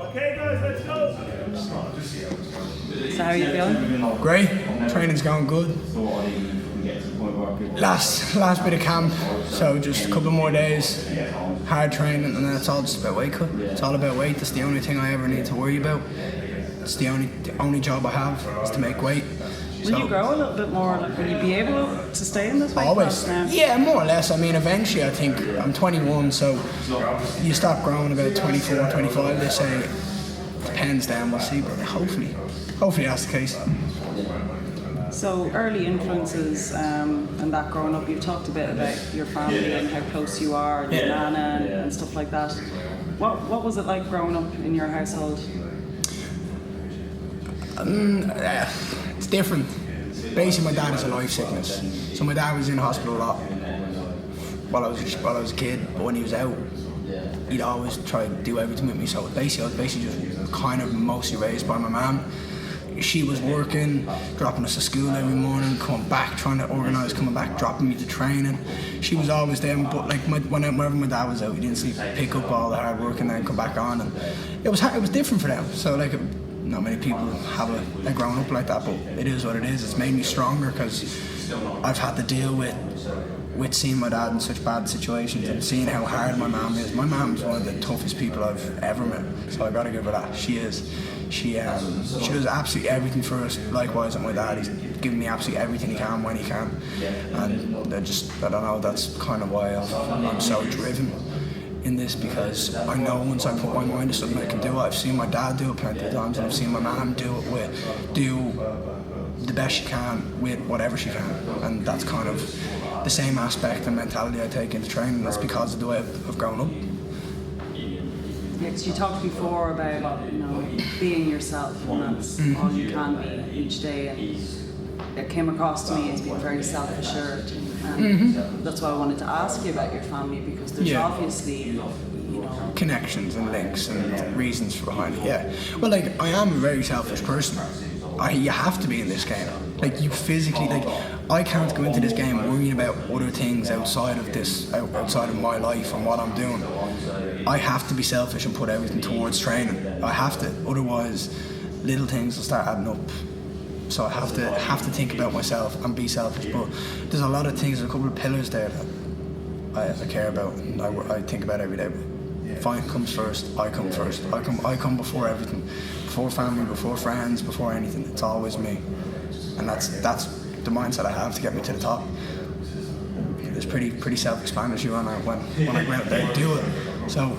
Okay, guys, let's go. So how are you feeling? Great. Training's going good. Last bit of camp, so just a couple more days, hard training, and then it's all just about weight cut. It's all about weight. That's the only thing I ever need to worry about. It's the only job I have is to make weight. Will you grow a little bit more? Like, will you be able to stay in this weight Always. class now? Yeah, more or less. I mean, eventually I think, I'm 21, so you stop growing about 24, 25, they say. Depends then, we'll see, but hopefully that's the case. So early influences and that growing up, you've talked a bit about your family and how close you are, and your nana and stuff like that. What was it like growing up in your household? It's different. Basically, my dad is a life sickness. So my dad was in hospital a lot while I was a kid, but when he was out, he'd always try to do everything with me. So basically, I was just kind of mostly raised by my mum. She was working, dropping us to school every morning, coming back, trying to organise coming back, dropping me to training. She was always there, but like whenever my dad was out, he didn't see pick up all the hard work and then come back on. And it was different for them. So like, not many people have a grown up like that, but it is what it is. It's made me stronger because I've had to deal with seeing my dad in such bad situations and seeing how hard my mum is. My mum's one of the toughest people I've ever met, so I gotta give her that. She is. She does absolutely everything for us. Likewise with my dad, he's giving me absolutely everything he can when he can. And I don't know, that's kind of why I'm so driven in this, because I know once I put my mind to something I can do it. I've seen my dad do it plenty of times, and I've seen my mum do the best she can with whatever she can, and that's kind of the same aspect and mentality I take into training. That's because of the way I've grown up. Yeah, 'cause you talked before about being yourself, and that's all you can be each day. And it came across to me as being very self-assured, and that's why I wanted to ask you about your family, because there's obviously connections and links and reasons behind it. Yeah. Well, like, I am a very selfish person. You have to be in this game. Like, you physically, like, I can't go into this game worrying about other things outside of my life and what I'm doing. I have to be selfish and put everything towards training. I have to, otherwise little things will start adding up. So I have to think about myself and be selfish. But there's a lot of things, a couple of pillars there that I care about and I think about every day. Fine comes first, I come first. I come before everything. Before family, before friends, before anything. It's always me. And that's the mindset I have to get me to the top. It's pretty self-explanatory when I go out there and do it. So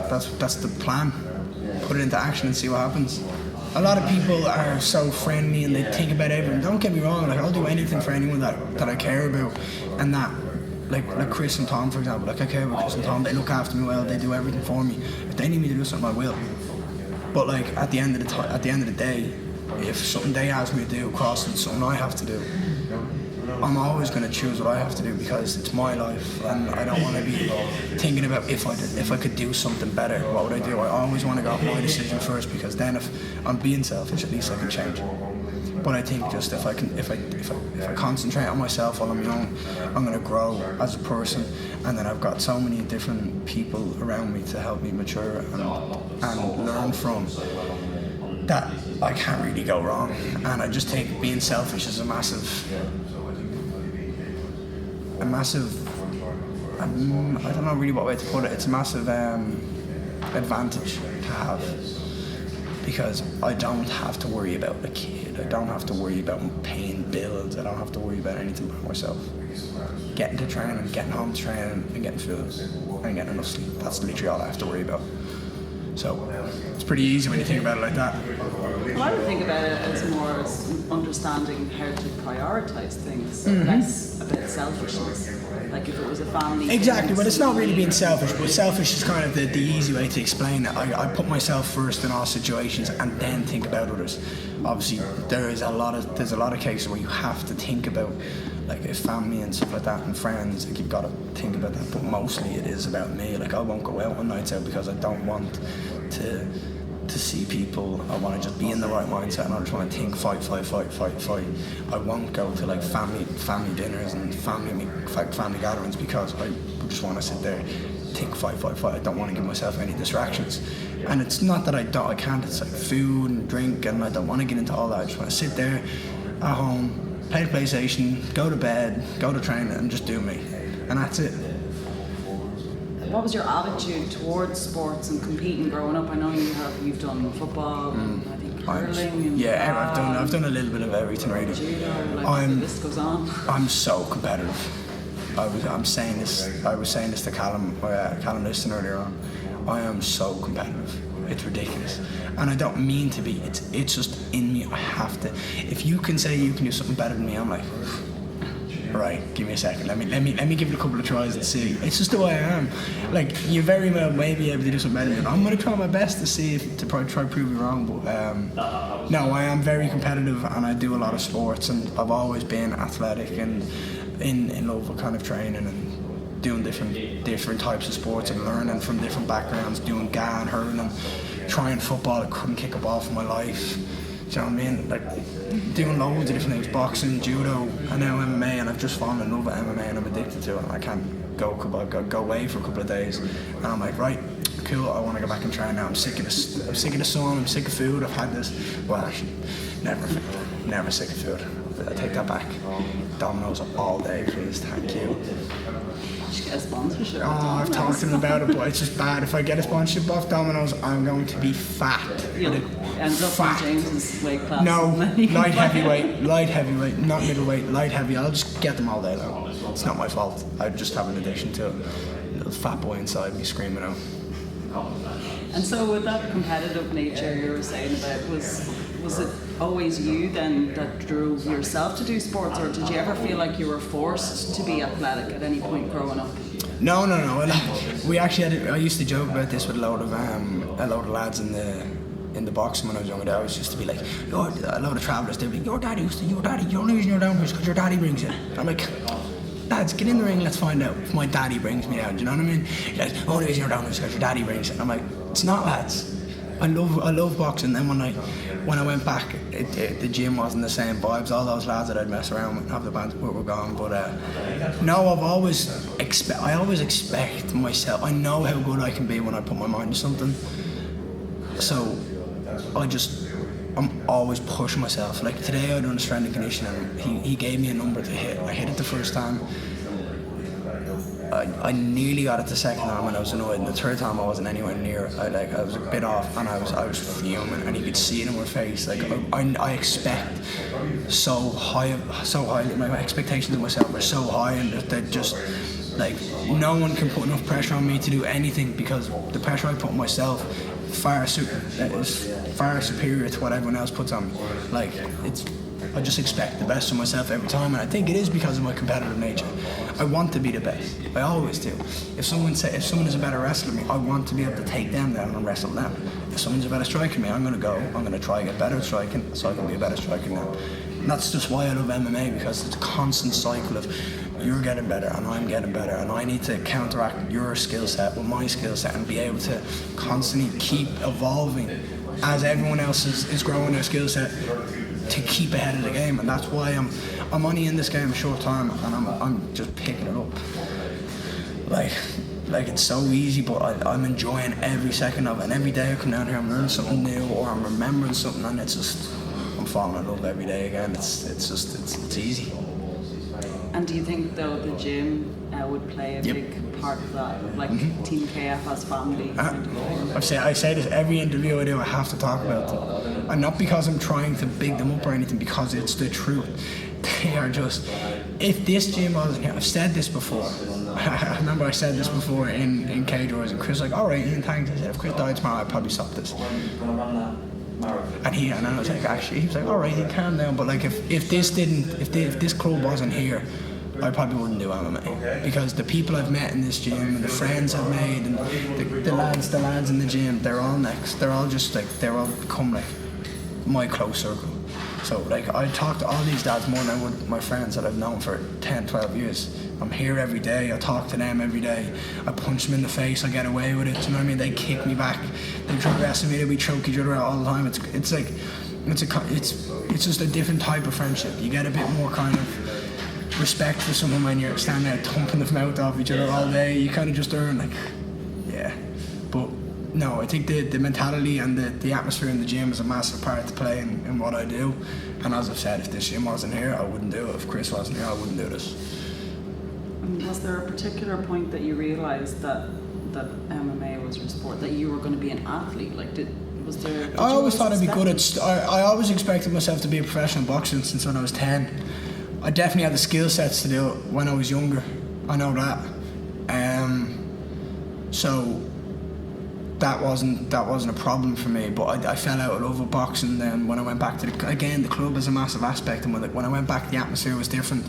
that's the plan. Put it into action and see what happens. A lot of people are so friendly and they think about everything. Don't get me wrong, like, I'll do anything for anyone that I care about, and that like Chris and Tom, for example. Like, I care about Chris and Tom, they look after me well, they do everything for me. If they need me to do something, I will. But like, at the end of the day, if something they ask me to do crosses something I have to do, I'm always going to choose what I have to do, because it's my life, and I don't want to be thinking about if I could do something better, what would I do? I always want to go my decision first, because then if I'm being selfish, at least I can change. But I think just if I concentrate on myself while I'm young, I'm going to grow as a person, and then I've got so many different people around me to help me mature and learn from, that I can't really go wrong. And I just think being selfish is a massive I don't know really what way to put it. It's a massive advantage to have, because I don't have to worry about a kid. I don't have to worry about paying bills. I don't have to worry about anything by myself. Getting to training, getting home to training, and getting food, and getting enough sleep. That's literally all I have to worry about. So it's pretty easy when you think about it like that. Well, I would think about it as more as understanding how to prioritise things, less about selfishness. Like, if it was a family... Exactly, but it's not really being selfish, but selfish is kind of the easy way to explain it. I put myself first in all situations and then think about others. Obviously, there's a lot of cases where you have to think about, like, if family and stuff like that and friends, like, you've got to think about that, but mostly it is about me. Like, I won't go out on nights out because I don't want to to see people. I want to just be in the right mindset, and I just want to think fight. I won't go to like family dinners and family gatherings because I just want to sit there, think fight. I don't want to give myself any distractions. And it's not that I can't. It's like food and drink, and I don't want to get into all that. I just want to sit there at home, play PlayStation, go to bed, go to training, and just do me, and that's it. What was your attitude towards sports and competing growing up? I know you've done football, and I think curling. And I've done a little bit of everything really. Judo, the list goes on. I'm so competitive. I was saying this to Callum Liston earlier on. I am so competitive. It's ridiculous, and I don't mean to be. It's just in me. I have to. If you can say you can do something better than me, I'm like, right, give me a second. Let me give it a couple of tries and see. It's just the way I am. Like, you very well may be able to do something better than me. I'm gonna try my best to see to try to prove you wrong. But no, I am very competitive, and I do a lot of sports, and I've always been athletic and in love with kind of training and doing different types of sports and learning from different backgrounds, doing GAN, hurling, trying football. I couldn't kick a ball for my life. Do you know what I mean? Like, doing loads of different things, boxing, judo, and now MMA, and I've just fallen in love with MMA, and I'm addicted to it, and I can't go away for a couple of days, and I'm like, right, cool, I want to go back and train now. I'm sick of the sun, I'm sick of food. I've had this, well, actually, never sick of food. I take that back. Domino's all day, please, thank you. You should get a sponsorship. Oh, I've talked to them about it, but it's just bad. If I get a sponsorship off Domino's, I'm going to be fat. You'll end up in James's weight class. No, light heavyweight, not middleweight, light heavy. I'll just get them all day long. It's not my fault. I just have an addiction to it. A little fat boy inside me screaming out. And so with that competitive nature you were saying about, was it always you then that drove yourself to do sports, or did you ever feel like you were forced to be athletic at any point growing up? No. We actually had. I used to joke about this with a load of lads in the boxing when I was younger. I always used to be like, a load of travellers. They'd be like, your daddy. The only reason you're down here is because your daddy brings you. I'm like, lads, get in the ring. Let's find out if my daddy brings me down. Do you know what I mean? Like, the only reason you're down here is because your daddy brings you. I'm like, it's not, lads. I love boxing. Then when I went back, the gym wasn't the same vibes. All those lads that I'd mess around with, have the bands were gone. But no, I always expect myself. I know how good I can be when I put my mind to something. So I'm always pushing myself. Like today, I done a strength and conditioning. He gave me a number to hit. I hit it the first time. I nearly got it the second time and I was annoyed, and the third time I wasn't anywhere near. I was a bit off, and I was fuming, and you could see it in my face. Like I expect so high. My expectations of myself are so high, and that just like no one can put enough pressure on me to do anything, because the pressure I put on myself is far superior to what everyone else puts on me. Like I just expect the best of myself every time, and I think it is because of my competitive nature. I want to be the best. I always do. If someone is a better wrestler than me, I want to be able to take them down and wrestle them. If someone's a better striker than me, I'm going to try and get better at striking so I can be a better striker than them. And that's just why I love MMA, because it's a constant cycle of you're getting better and I'm getting better, and I need to counteract your skill set with my skill set and be able to constantly keep evolving as everyone else is growing their skill set to keep ahead of the game. And that's why I'm only in this game a short time, and I'm just picking it up. Like it's so easy, but I'm enjoying every second of it, and every day I come down here I'm learning something new, or I'm remembering something, and it's just I'm falling in love every day again. It's easy. And do you think though the gym would play a big part of that, like Team KF as family? I say this every interview I do. I have to talk about them, and not because I'm trying to big them up or anything, because it's the truth. They are just. If this gym wasn't here, I've said this before. I remember I said this before in Cage Warriors, and Chris was like, all right, Ian, thanks. I said, if Chris died tomorrow, I'd probably stop this. And I was like, actually, he was like, all right, you calm down. But like, if this club wasn't here, I probably wouldn't do MMA, because the people I've met in this gym and the friends I've made and the lads in the gym, they're all next. They're all just like, they're all become like my close circle. So like I talk to all these dads more than I would my friends that I've known for 10, 12 years. I'm here every day, I talk to them every day, I punch them in the face, I get away with it, do you know what I mean? They kick me back, they try to wrestle me, we choke each other out all the time. It's just a different type of friendship. You get a bit more kind of respect for someone when you're standing there thumping the mouth off each other all day. You kind of just earn like, yeah. But no, I think the mentality and the atmosphere in the gym is a massive part to play in what I do. And as I've said, if this gym wasn't here, I wouldn't do it. If Chris wasn't here, I wouldn't do this. Was there a particular point that you realised that MMA was your sport, that you were going to be an athlete? Like, I always thought I'd be good at. I always expected myself to be a professional boxer since when I was 10. I definitely had the skill sets to do it when I was younger. I know that. So that wasn't a problem for me. But I fell out of love with boxing. Then when I went back to the club is a massive aspect, and when I went back, the atmosphere was different.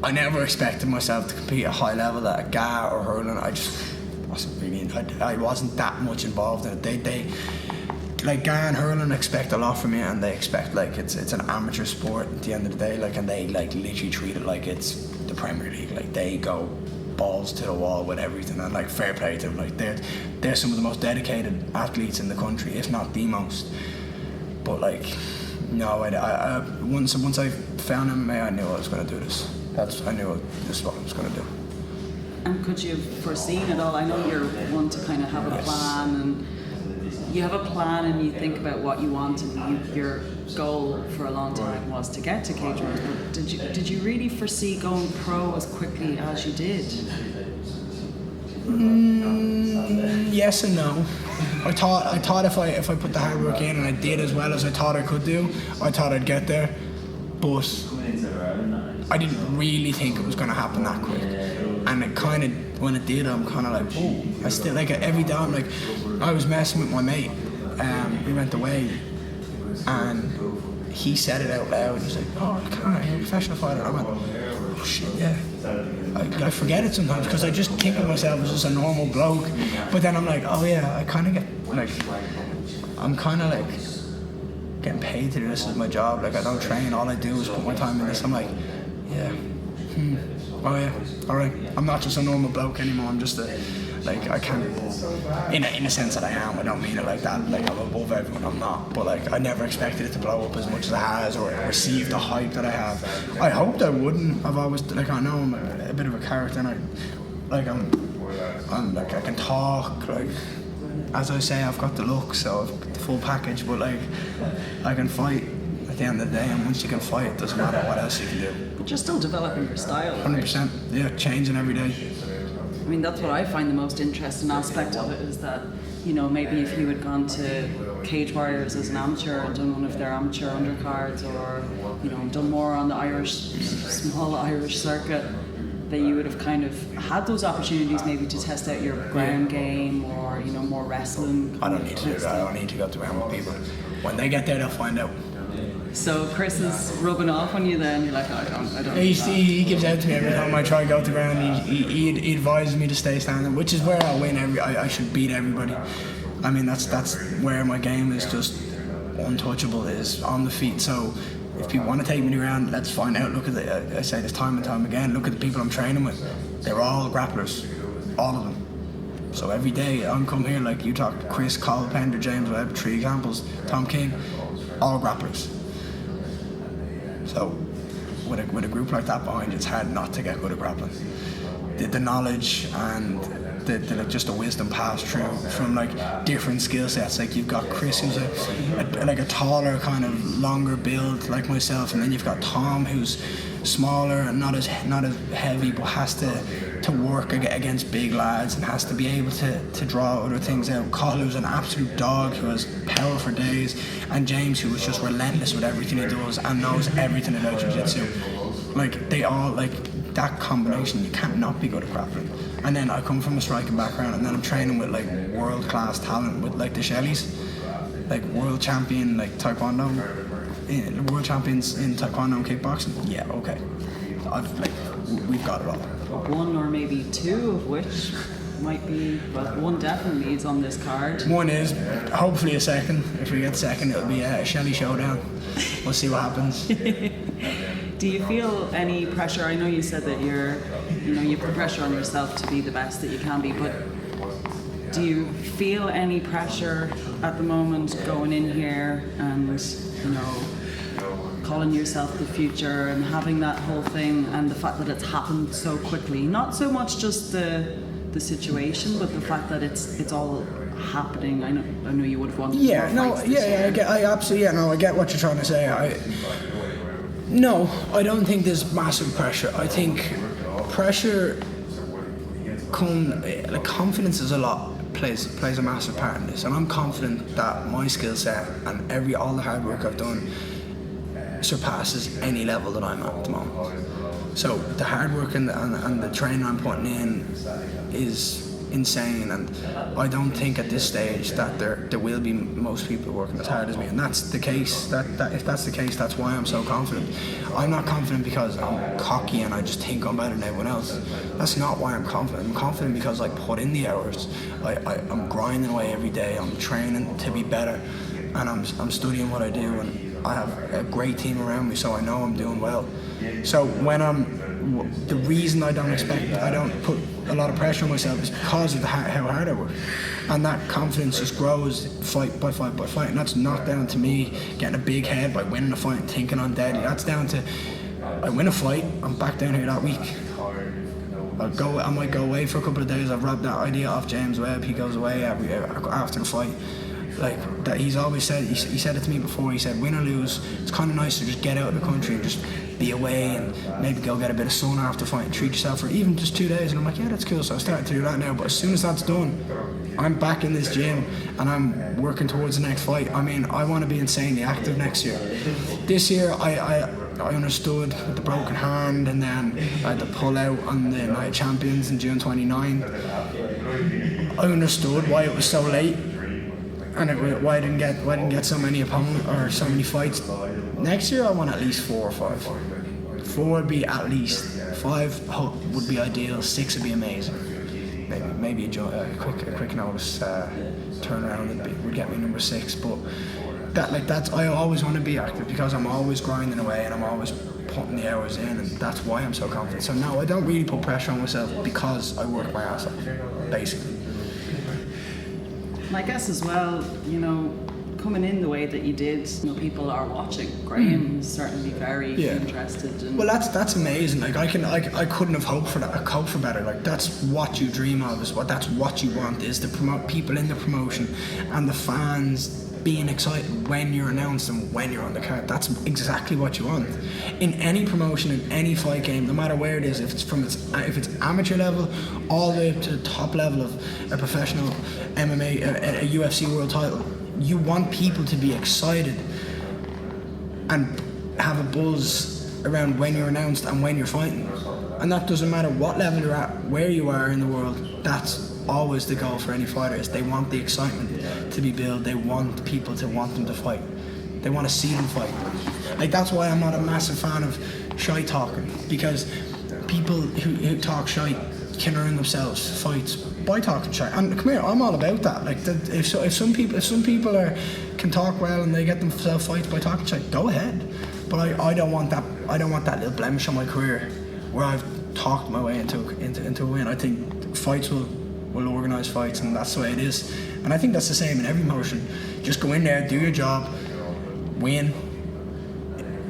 I never expected myself to compete at a high level at GA or hurling. I just wasn't really. I wasn't that much involved in it. They like GA and hurling expect a lot from me, and they expect like it's an amateur sport at the end of the day. Like, and they like literally treat it like it's the Premier League. Like, they go balls to the wall with everything, and like fair play to them. Like, they're some of the most dedicated athletes in the country, if not the most. But like, no, I once I found MMA, I knew I was going to do this. I knew this is what I was going to do. And could you have foreseen it all? I know you're one to kind of have a plan, and you have a plan and you think about what you want, and your goal for a long time was to get to Cage Warriors. But did you really foresee going pro as quickly as you did? Yes and no. I thought if I put the hard work in and I did as well as I thought I could do, I thought I'd get there. But I didn't really think it was going to happen that quick. And it kind of, when it did, I'm kind of like, oh, I still, like, every time, like, I was messing with my mate, we went away, and he said it out loud. He's like, oh, you're a professional fighter. I went, oh shit, yeah. I forget it sometimes because I just think of myself as just a normal bloke. But then I'm like, oh yeah, I kind of get, like, I'm kind of like getting paid to do this as my job. Like, I don't train, all I do is put my time in this. I'm like, yeah, oh yeah, alright. I'm not just a normal bloke anymore. I'm just like, I can't, in a sense that I am. I don't mean it like that, like I'm above everyone, I'm not. But like, I never expected it to blow up as much as it has, or receive the hype that I have. I hoped I wouldn't. I've always, like, I know I'm a bit of a character, and I'm like, I can talk, like, as I say, I've got the look, so I've got the full package, but like, I can fight at the end of the day, and once you can fight, it doesn't matter what else you can do. But you're still developing your style. 100%, yeah, changing every day. I mean, that's what I find the most interesting aspect of it, is that, you know, maybe if you had gone to Cage Warriors as an amateur and done one of their amateur undercards, or, you know, done more on the small Irish circuit, that you would have kind of had those opportunities maybe to test out your ground game, or, you know, more wrestling. I don't need to do that. I don't need to go to ground with people. When they get there, they'll find out. So Chris is rubbing off on you then, you're like, I don't. He gives out to me every time I try to go to ground. He advises me to stay standing, which is where I'll win. I should beat everybody. I mean, that's where my game is just untouchable, is on the feet. So if people want to take me to ground, let's find out. Look at I say this time and time again, look at the people I'm training with. They're all grapplers, all of them. So every day I'm come here, like you talk to Chris, Colin Pender, James Webb, 3 examples, Tom King, all grapplers. So with a group like that behind you, it's hard not to get good at grappling. The knowledge and just the wisdom passed through from like different skill sets. Like you've got Chris, who's a taller, kind of longer build like myself, and then you've got Tom, who's smaller and not as heavy, but has to work against big lads and has to be able to draw other things out. Colin, who's an absolute dog, who has power for days, and James, who is just relentless with everything he does and knows everything about jiu-jitsu. Like, they all, like, that combination, you can't not be good at grappling. And then I come from a striking background, and then I'm training with like world-class talent, with like the Shelleys, like world champion, like taekwondo, world champions in taekwondo and kickboxing. Yeah, okay, we've got it all. One or maybe two of which might be, well, one definitely is on this card. One is, hopefully a second. If we get second, it'll be a Shelley showdown. We'll see what happens. Do you feel any pressure? I know you said that you put pressure on yourself to be the best that you can be, but do you feel any pressure at the moment going in here and, calling yourself the future and having that whole thing, and the fact that it's happened so quickly? Not so much just the situation, but the fact that it's all happening. I know you would have wanted more fights this year. I get what you're trying to say. I don't think there's massive pressure. I think pressure confidence is plays a massive part in this, and I'm confident that my skill set and all the hard work I've done surpasses any level that I'm at the moment. So the hard work and the training I'm putting in is insane, and I don't think at this stage that there will be most people working as hard as me, and that's the case. If that's the case, that's why I'm so confident. I'm not confident because I'm cocky and I just think I'm better than everyone else. That's not why I'm confident. I'm confident because I put in the hours. I'm grinding away every day. I'm training to be better, and I'm studying what I do, and I have a great team around me, so I know I'm doing well. So the reason I don't put a lot of pressure on myself is because of how hard I work, and that confidence just grows fight by fight by fight, and that's not down to me getting a big head by winning a fight and thinking I'm deadly. That's down to I win a fight, I'm back down here that week. I might go away for a couple of days. I've rubbed that idea off James Webb. He goes away after the fight. Like that, he's always said. He said it to me before. He said, win or lose, it's kind of nice to just get out of the country and just be away and maybe go get a bit of sun after fight and treat yourself for even just 2 days. And I'm like, yeah, that's cool. So I started to do that now. But as soon as that's done, I'm back in this gym and I'm working towards the next fight. I mean, I want to be insanely active next year. This year, I understood with the broken hand, and then I had to pull out on the Night of Champions in June 29. I understood why it was so late. And why I didn't get so many opponents or so many fights. Next year I want at least 4 or 5. 4 would be at least. 5 would be ideal. 6 would be amazing. Maybe a quick notice turnaround would get me number 6. But I always want to be active because I'm always grinding away and I'm always putting the hours in, and that's why I'm so confident. So no, I don't really put pressure on myself because I work my ass off, basically. And I guess as well, coming in the way that you did, people are watching. Graham is certainly very interested. Well, that's amazing. Like I couldn't have hoped for that. I hope for better. Like that's what you dream of. That's what you want, is to promote people in the promotion and the fans being excited when you're announced and when you're on the card. That's exactly what you want in any promotion, in any fight game, no matter where it is. If it's amateur level, all the way up to the top level of a professional MMA, a UFC world title. You want people to be excited and have a buzz around when you're announced and when you're fighting, and that doesn't matter what level you're at, where you are in the world. That's always the goal for any fighter. Is they want the excitement to be built. They want people to want them to fight. They want to see them fight. Like that's why I'm not a massive fan of shy talking, because people who talk shy can earn themselves fights by talking shy. And come here, I'm all about that. Like if some people can talk well and they get themselves fights by talking shy, go ahead. But I don't want that. I don't want that little blemish on my career where I've talked my way into a win. I think fights will organise fights, and that's the way it is. And I think that's the same in every motion. Just go in there, do your job, win,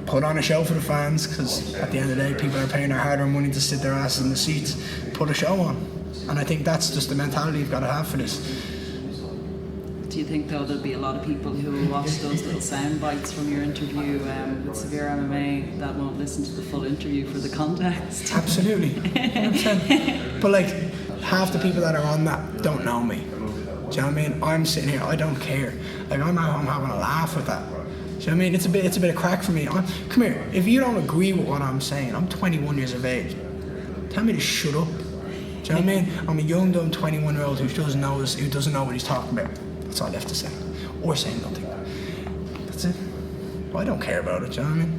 put on a show for the fans, because at the end of the day, people are paying their hard-earned money to sit their asses in the seats, put a show on. And I think that's just the mentality you've got to have for this. Do you think, though, there'll be a lot of people who will watch those little sound bites from your interview with Severe MMA that won't listen to the full interview for the context? Absolutely, 100%. But like, half the people that are on that don't know me. Do you know what I mean? I'm sitting here, I don't care. Like I'm having a laugh with that. Do you know what I mean? It's a bit of crack for me. Come here, if you don't agree with what I'm saying, I'm 21 years of age. Tell me to shut up. Do you know what I mean? I'm a young, dumb 21-year-old who doesn't know what he's talking about. That's all I have to say. Or say nothing. That's it. Well, I don't care about it, do you know what I mean?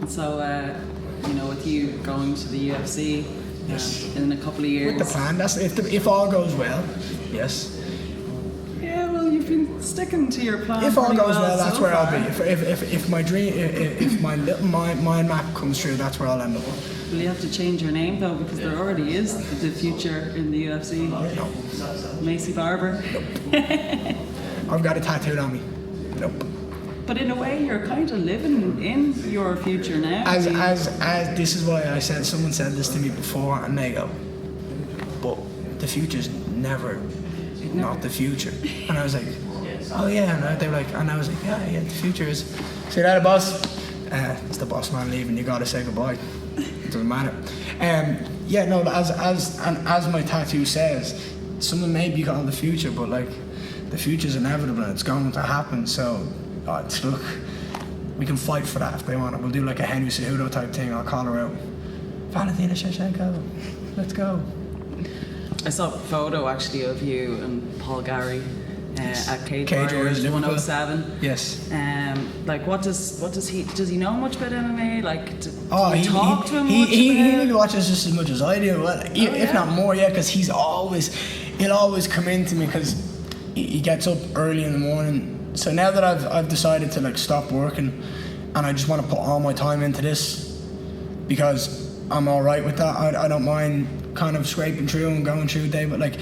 And so, with you going to the UFC, Yes. in a couple of years. With the plan, that's if all goes well. Yes. Yeah, well, you've been sticking to your plan. If all pretty goes well, that's so where far. I'll be. If my dream, if my little mind map comes true, that's where I'll end up. Will you have to change your name though, because there already is the future in the UFC? No. Macy Barber. I've got it tattooed on me. Nope. But in a way, you're kind of living in your future now. As this is why I said, someone said this to me before, and they go, but the future's never not the future. And I was like, oh yeah, and they were like, and I was like, yeah, the future is. See that, boss? It's the boss man leaving. You gotta say goodbye. It doesn't matter. Yeah, no. As my tattoo says, someone may be called the future, but like, the future's inevitable and it's going to happen. So, look, we can fight for that if they want it. We'll do like a Henry Cejudo type thing. I'll call her out. Valentina Shevchenko, let's go. I saw a photo actually of you and Paul Geary at Cage Warriors Warriors 107. Yes. Like, does he know much about MMA? Like, do he you talk to him much he about maybe watches just as much as I do. Well, if not more, yeah, because he'll always come into me because he gets up early in the morning. So now that I've decided to like stop working, and I just want to put all my time into this because I'm all right with that. I don't mind kind of scraping through and going through the day, but like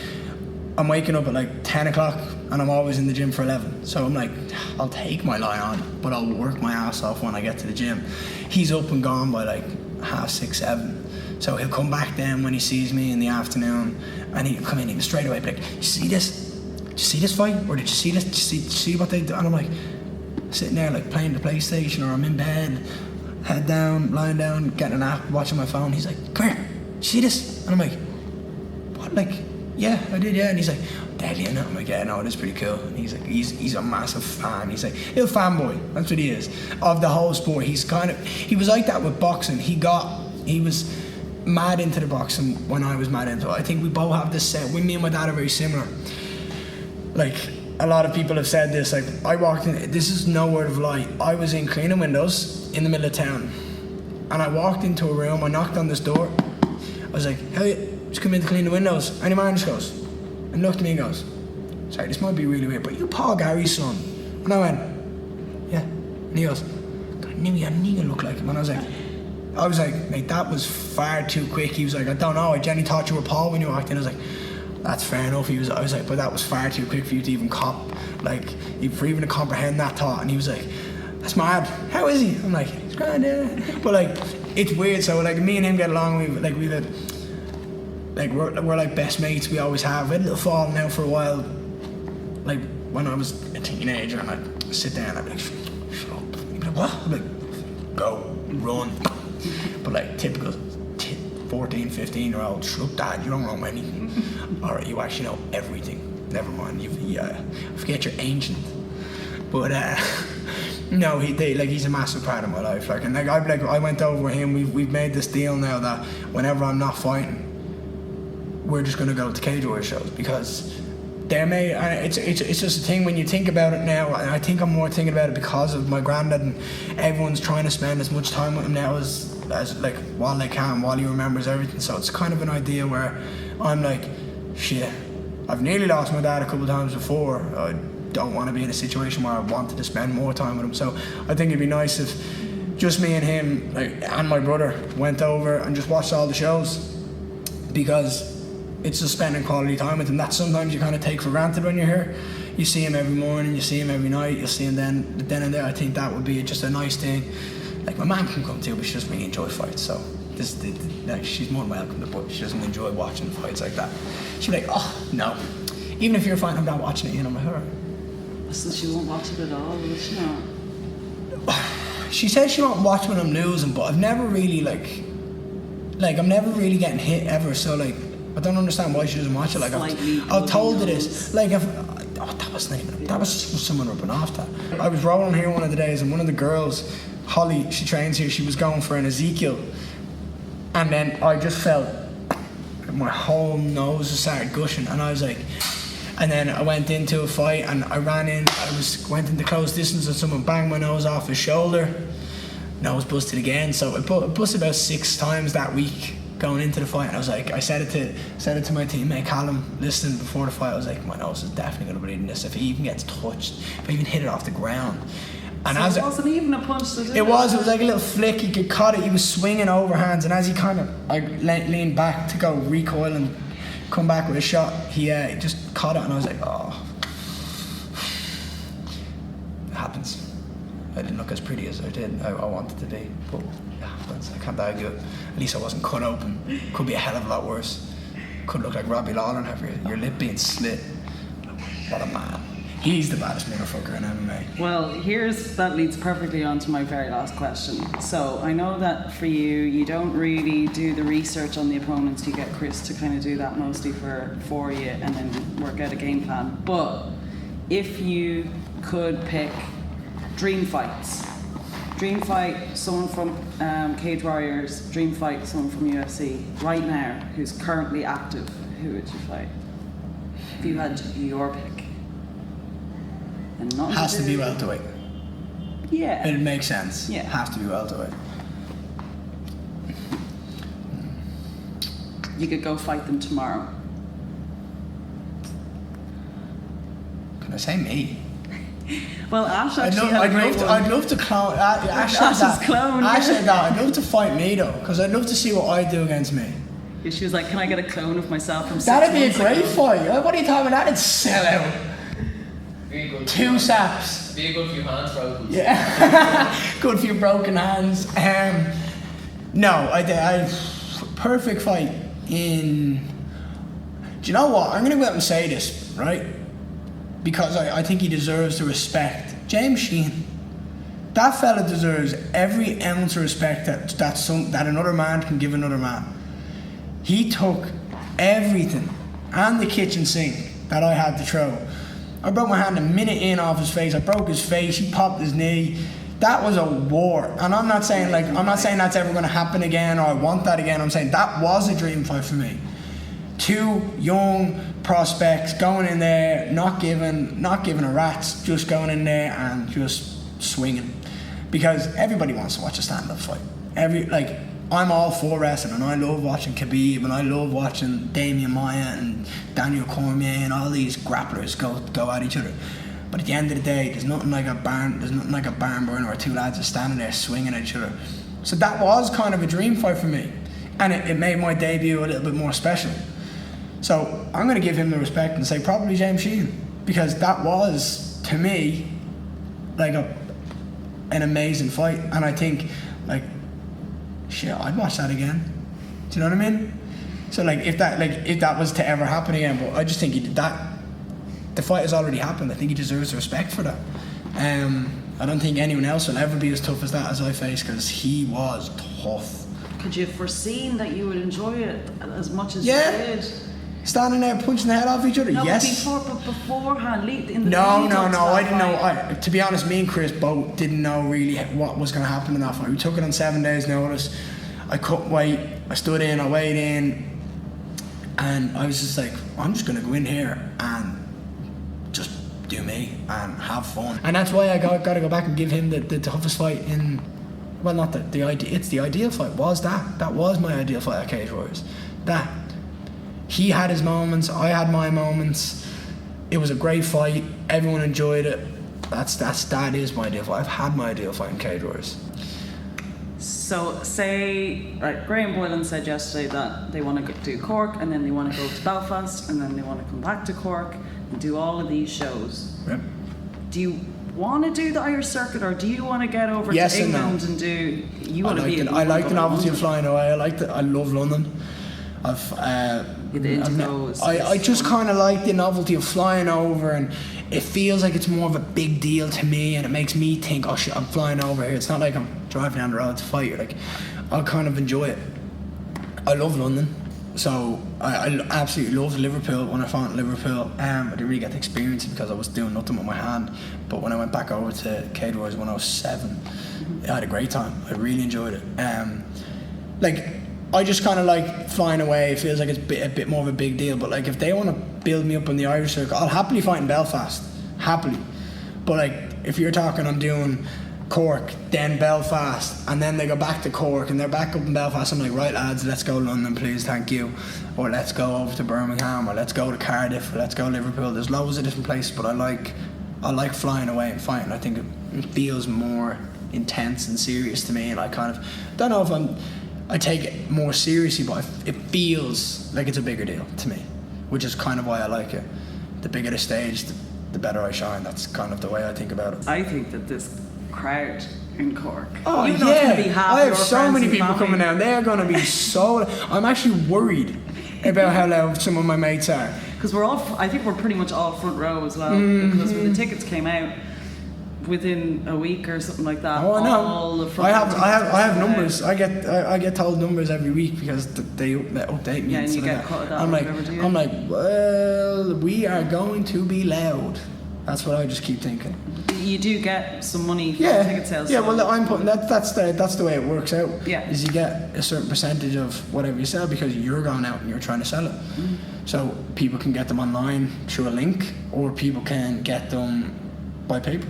I'm waking up at like 10 o'clock and I'm always in the gym for 11. So I'm like, I'll take my lie on, but I'll work my ass off when I get to the gym. He's up and gone by like 6:30, 7. So he'll come back then when he sees me in the afternoon, and he'll come in, he'll straight away be like, you see this? Did you see this fight? Or did you see this? Did you see what they do? And I'm like, sitting there like playing the PlayStation, or I'm in bed, head down, lying down, getting a nap, watching my phone. He's like, come here, did you see this? And I'm like, what? Like, yeah, I did, yeah. And he's like, deadly, innit? I'm like, yeah, no, it is pretty cool. And he's like, he's a massive fan. He's like, he's a fanboy, that's what he is, of the whole sport. He was like that with boxing. He was mad into the boxing when I was mad into it. I think we both have this set. Me and my dad are very similar. Like, a lot of people have said this, like, I walked in, this is no word of lie, I was in cleaning windows in the middle of town, and I walked into a room, I knocked on this door, I was like, hey, just come in to clean the windows. Any man just goes, and looked at me and goes, sorry, this might be really weird, but you Paul Gary's son? And I went, yeah. And he goes, I knew you look like him. And I was like, mate, that was far too quick. He was like, I don't know, I genuinely thought you were Paul when you walked in. I was like, that's fair enough. I was like, but that was far too quick for you to even for even to comprehend that thought. And he was like, that's mad. How is he? I'm like, he's grand, yeah. But like, it's weird. So like, me and him get along. We're like best mates. We always have. We had a little fall now for a while. Like when I was a teenager, and I'd sit down, and I'd be like, shut up. He'd be like, what? I'd be like, go, run. But like typical 14, 15-year-old, shut up, dad, you don't know anything. Alright, you actually know everything. Never mind, forget you're ancient. But no, he's a massive part of my life. Like, and like I went over with him. We've made this deal now that whenever I'm not fighting, we're just gonna go to Cage Warriors shows, because it's just a thing when you think about it now. And I think I'm more thinking about it because of my granddad, and everyone's trying to spend as much time with him now as like while they can, while he remembers everything. So it's kind of an idea where I'm like, shit, I've nearly lost my dad a couple of times before. I don't want to be in a situation where I wanted to spend more time with him. So I think it'd be nice if just me and him, and my brother, went over and just watched all the shows, because it's just spending quality time with him. That sometimes you kind of take for granted when you're here. You see him every morning, you see him every night, you'll see him then and there. I think that would be just a nice thing. Like, my mum can come too, but she doesn't really enjoy fights, so she's more than welcome to, but she doesn't enjoy watching fights like that. She'd be like, oh, no. Even if you're fighting, I'm not watching it, you know, I'm like, alright. So she won't watch it at all, will she not? She says she won't watch when I'm losing, but I've never really, I'm never really getting hit ever, so, like, I don't understand why she doesn't watch it. Like, I've told her this. Like, that was someone rubbing off that. I was rolling here one of the days, and one of the girls, Holly, she trains here, she was going for an Ezekiel, and then I just felt my whole nose started gushing, and I was like, and then I went into a fight, and I ran in, went into close distance, and someone banged my nose off his shoulder. Nose busted again, so it busted about 6 times that week. going into the fight, and I was like, I said it to my teammate Callum, listening before the fight, I was like, my nose is definitely going to bleed in this. If he even gets touched, if I even hit it off the ground. And so as it wasn't even a punch to do it was like a little flick, he could cut it, he was swinging overhands, and as he kind of leaned back to go recoil and come back with a shot, he just caught it, and I was like, oh. It happens. I didn't look as pretty as I did. I wanted to be, but it happens. I can't argue it. At least I wasn't cut open. Could be a hell of a lot worse. Could look like Robbie Lawler and have your lip being slit. What a man. He's the baddest motherfucker in MMA. Well, that leads perfectly on to my very last question. So I know that for you don't really do the research on the opponents. You get Chris to kind of do that mostly for you and then work out a game plan. But if you could pick dream fights, dream fight someone from Cage Warriors, dream fight someone from UFC right now who's currently active, who would you fight? If you had your pick. And not has to be welterweight. Yeah. It makes sense. Yeah. Has to be welterweight. You could go fight them tomorrow. Can I say me? Well, Ash actually had a great one. I'd love to clone. Ash's clone. Ash said that. I'd love to fight me though, because I'd love to see what I do against me. She was like, "Can I get a clone of myself from 6 That'd be a months great ago?" fight. What are you talking about? That'd sell out. Very good. 2 saps. Be a good few hands broken. Yeah. Good few broken hands. No, I perfect fight in. Do you know what? I'm gonna go out and say this, right? Because I think he deserves the respect. James Sheehan. That fella deserves every ounce of respect that another man can give another man. He took everything and the kitchen sink that I had to throw. I broke my hand a minute in off his face. I broke his face. He popped his knee. That was a war. And I'm not saying that's ever going to happen again or I want that again. I'm saying that was a dream fight for me. 2 young prospects going in there, not giving a rat's, just going in there and just swinging. Because everybody wants to watch a stand-up fight. I'm all for wrestling and I love watching Khabib and I love watching Damian Maia and Daniel Cormier and all these grapplers go at each other. But at the end of the day, there's nothing like a barn burner where 2 lads are standing there swinging at each other. So that was kind of a dream fight for me. And it made my debut a little bit more special. So I'm going to give him the respect and say probably James Sheehan. Because that was, to me, like an amazing fight. And I think, shit, I'd watch that again. Do you know what I mean? So if that was to ever happen again, but I just think he did that. The fight has already happened. I think he deserves respect for that. I don't think anyone else will ever be as tough as that as I faced because he was tough. Could you have foreseen that you would enjoy it as much as you did? Standing there punching the head off each other, no, yes. But beforehand, in the No, I didn't fight. know. To be honest, me and Chris both didn't know really what was going to happen in that fight. We took it on 7 days' notice. I couldn't wait. I stood in, I weighed in, and I was just like, I'm just going to go in here and just do me and have fun. And that's why I got to go back and give him the toughest fight in. Well, not the idea. It's the ideal fight. That was my ideal fight at Cage Warriors. That. He had his moments, I had my moments. It was a great fight. Everyone enjoyed it. That is my ideal fight. I've had my ideal fight in Cage Warriors. So Graham Boylan said yesterday that they want to do Cork and then they want to go to Belfast and then they want to come back to Cork and do all of these shows. Yep. Do you want to do the Irish circuit or do you want to get over to England and do? I like the novelty of flying away. I love London. I just kind of like the novelty of flying over, and it feels like it's more of a big deal to me, and it makes me think, oh shit, I'm flying over here. It's not like I'm driving down the road to fight. I'll kind of enjoy it. I love London, so I absolutely loved Liverpool. When I found Liverpool, I didn't really get to experience it because I was doing nothing with my hand. But when I went back over to Cage Warriors when I was 7, I had a great time. I really enjoyed it. I just kind of like flying away. It feels like it's a bit more of a big deal. But if they want to build me up in the Irish circuit, I'll happily fight in Belfast. Happily. But if you're talking, I'm doing Cork, then Belfast, and then they go back to Cork, and they're back up in Belfast. I'm like, right lads, let's go London, please, thank you, or let's go over to Birmingham, or let's go to Cardiff, or let's go Liverpool. There's loads of different places, but I like flying away and fighting. I think it feels more intense and serious to me, and I kind of don't know if I take it more seriously, but it feels like it's a bigger deal to me, which is kind of why I like it. The bigger the stage, the better I shine. That's kind of the way I think about it. I think that this crowd in Cork. Oh even though it's yeah, gonna be half I have your so friends many and people family. coming down. They're going to be so. I'm actually worried about how loud some of my mates are. Because I think we're pretty much all front row as well. Mm-hmm. Because when the tickets came out, within a week or something like that, Oh, I know. all the front I row tickets have came numbers. out. I get told numbers every week because they update me. Yeah, and you stuff get like cut of that I'm or like, whatever, do you? I'm like, well, we are going to be loud. That's what I just keep thinking. You do get some money from Yeah, ticket sales. yeah. so- Well, I'm putting that's the way it works out. Yeah. Is you get a certain percentage of whatever you sell because you're going out and you're trying to sell it. So people can get them online through a link, or people can get them by paper,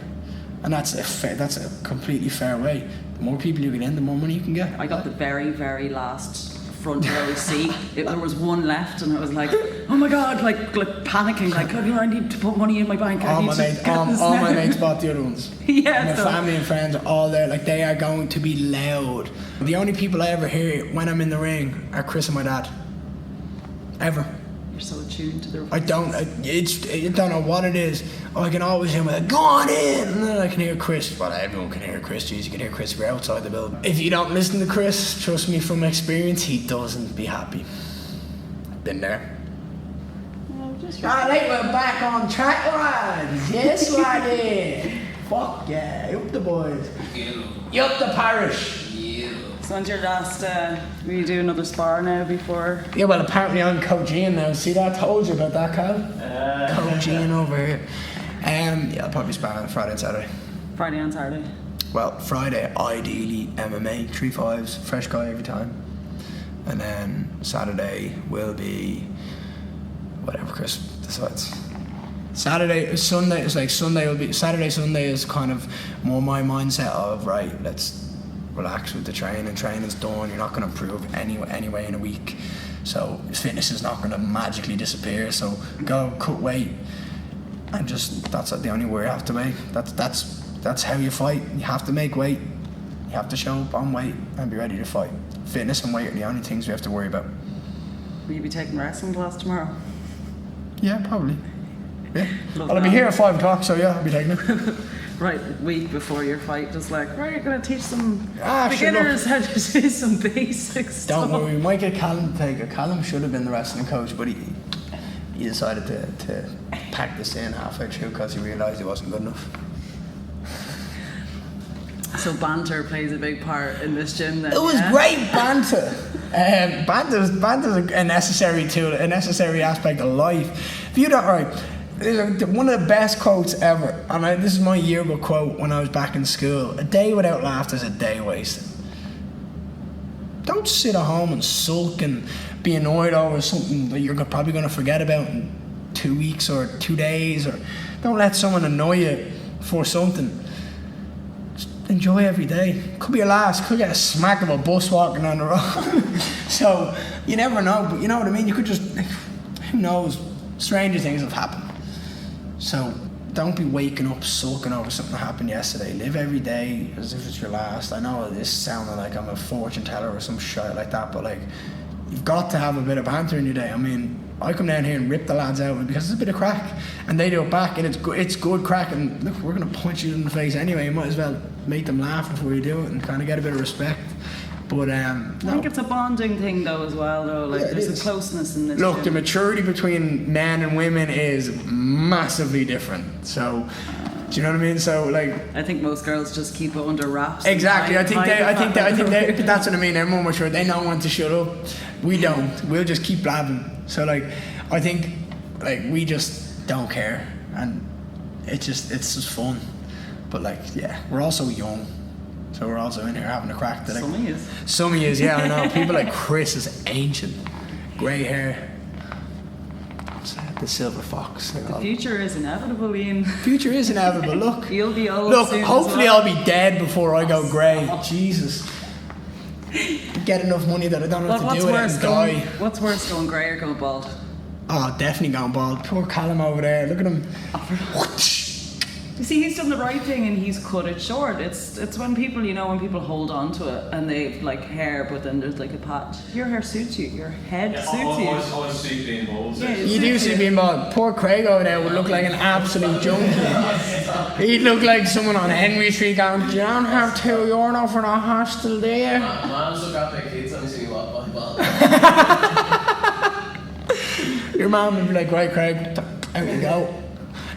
and that's a completely fair way. The more people you get in, the more money you can get. I got the very, very last front row seat. There was one left, and I was like, "Oh my god!" Like panicking, like, "I need to put money in my bank." I All need my to mates, get this all my now." mates bought the other ones. Yeah, My so- family and friends are all there. Like they are going to be loud. The only people I ever hear when I'm in the ring are Chris and my dad. Ever. You're so attuned to their. I don't know what it is. I can always hear like, go on in, and then I can hear Chris. Well, everyone can hear Chris. Jeez, you can hear Chris if you're outside the building. If you don't listen to Chris, trust me from experience, he doesn't be happy. Been there. Alright, we're back on track, lads. Yes, laddie. Fuck yeah, up the boys. You up the parish. So on to your last, will you do another spar now before? Yeah, well, apparently I'm Coach Ian now. See that? I told you about that, Cal. Coach Ian over here. Yeah, I'll probably spar on Friday and Saturday. Friday and Saturday. Well, Friday, ideally MMA, 3-5s, fresh guy every time. And then Saturday will be whatever Chris decides. Sunday will be, Sunday is kind of more my mindset of, right, let's relax with the training. Training's done, you're not going to improve anyway in a week. So fitness is not going to magically disappear. So go cut weight, and just that's the only way you have to make. That's how you fight. You have to make weight. You have to show up on weight and be ready to fight. Fitness and weight are the only things we have to worry about. Will you be taking wrestling class tomorrow? Yeah, probably. Yeah. Love Well, I'll be that. here at 5 o'clock, so yeah, I'll be taking it. Right, week before your fight, just like, right, you're going to teach some Ah, sure, beginners how to do some basic stuff. Don't worry, we might get Callum to take it. Callum should have been the wrestling coach, but he decided to pack this in halfway through because he realised he wasn't good enough. So banter plays a big part in this gym then, It was yeah? great banter. Banter's a necessary tool, a necessary aspect of life. If you don't, right, one of the best quotes ever, and this is my yearbook quote when I was back in school: a day without laughter is a day wasted. Don't sit at home and sulk and be annoyed over something that you're probably going to forget about in 2 weeks or 2 days, or don't let someone annoy you for something. Enjoy every day. Could be your last. Could get a smack of a bus walking on the road. So you never know. But you know what I mean. You could just, who knows? Stranger things have happened. So don't be waking up sulking over something that happened yesterday. Live every day as if it's your last. I know this sounding like I'm a fortune teller or some shit like that, but like, you've got to have a bit of banter in your day. I mean, I come down here and rip the lads out because it's a bit of crack, and they do it back, and it's good crack. And look, we're gonna punch you in the face anyway. You might as well make them laugh before you do it and kind of get a bit of respect. But I think it's a bonding thing though as well though. Like Yeah, it there's is. a closeness in this Look, gym. the maturity between men and women is massively different. So, do you know what I mean? So, like, I think most girls just keep it under wraps. and exactly. I hide think the they. fact That's what I mean. They're more mature. They know when to shut up. We don't. We'll just keep blabbing. So, like, I think, like, we just don't care, and it's just fun. But like, yeah, we're also young, so we're also in here having a crack. That, like, Some is. Some of years, yeah, I know. People like Chris is ancient, grey hair. That's it. the silver fox. The future is inevitable, Ian. Future is inevitable. Look, You'll be old look. soon as Hopefully, well. I'll be dead before I go grey. Jesus. Get enough money that I don't have to do it and die. What's worse, going grey or going bald? Oh, definitely going bald. Poor Callum over there. Look at him. You see, he's done the right thing and he's cut it short. It's when people, you know, when people hold on to it and they've like hair, but then there's like a patch. Your hair suits you. Your head suits you. I see being bald. Yeah, it You do suits see you. being bald. Poor Craig over there would look like an absolute junkie. He'd look like someone on Henry Street going, "You don't have to, you're not for the hostel, do you?" Moms look after their kids and see what ball. Your mum would be like, "Right, Craig, out you go."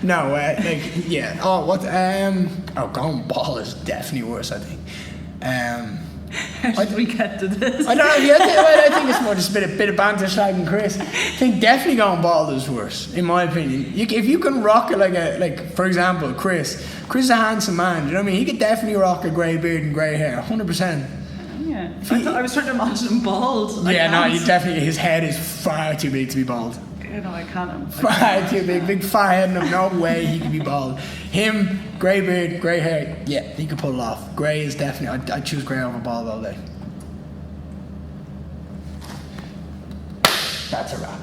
No, like, yeah. Oh, what? Going bald is definitely worse, I think. How did we get to this? I don't know. Yeah, I think it's more just a bit of banter, slagging Chris. I think definitely going bald is worse, in my opinion. If you can rock it like for example, Chris is a handsome man. Do you know what I mean? He could definitely rock a grey beard and grey hair, 100%. Yeah. I was trying to imagine him bald. Yeah, no, you definitely. His head is far too big to be bald. You know, I can't. Far too big forehead, and no way he could be bald. Him, grey beard, grey hair, yeah, he could pull it off. Grey is definitely, I'd choose grey over bald all day. That's a wrap.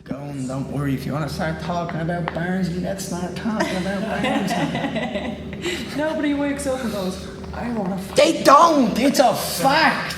Go on, don't worry. If you want to start talking about Barnsley, let's start talking about Barnsley. Nobody wakes up and goes, I want to. They don't. It's a fact.